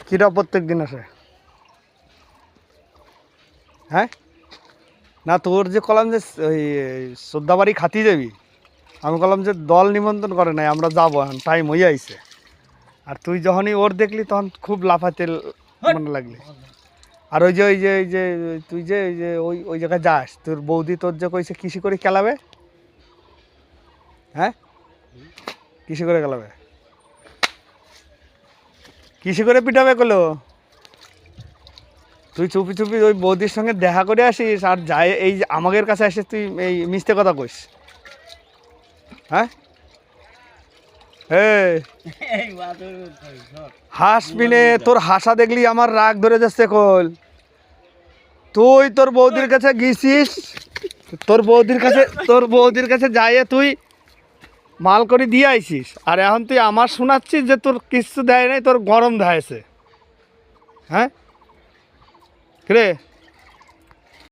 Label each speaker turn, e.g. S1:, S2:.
S1: কিরা প্রত্যেক দিন আসে? হ্যাঁ না, তোর যে কলাম যে ওই শ্রদ্ধাবাড়ি খাতি যাবি, আমি বললাম যে দল নিমন্ত্রণ করে নাই, আমরা যাবো, এখন টাইম হয়ে আইছে। আর তুই যখনই ওর দেখলি তখন খুব লাফাতে মনে লাগলি। আর ওই যে তুই যে ওই যে ওই জায়গায় যাস, তোর বৌদি তোর যে কইছে কৃষি করে খেলাবে, হ্যাঁ কৃষি করে খেলাবে, কৃষি করে পিটাবে কলো। তুই চুপি চুপি ওই বৌদির সঙ্গে দেখা করে আসিস, আর যাই এই যে আমাদের কাছে আসিস তুই এই মিথ্যে কথা কইস। হ্যাঁ হাসবি নে, তোর হাসা দেখলি আমার রাগ ধরে যাচ্ছে কল। তুই তোর বৌদির কাছে গেছিস, তোর বৌদির কাছে যাইয়ে তুই মাল করে দিয়ে আইছিস, আর এখন তুই আমার শোনাচ্ছিস যে তোর কিচ্ছু দেয় নাই, তোর গরম দেয়ছে। হ্যাঁ রে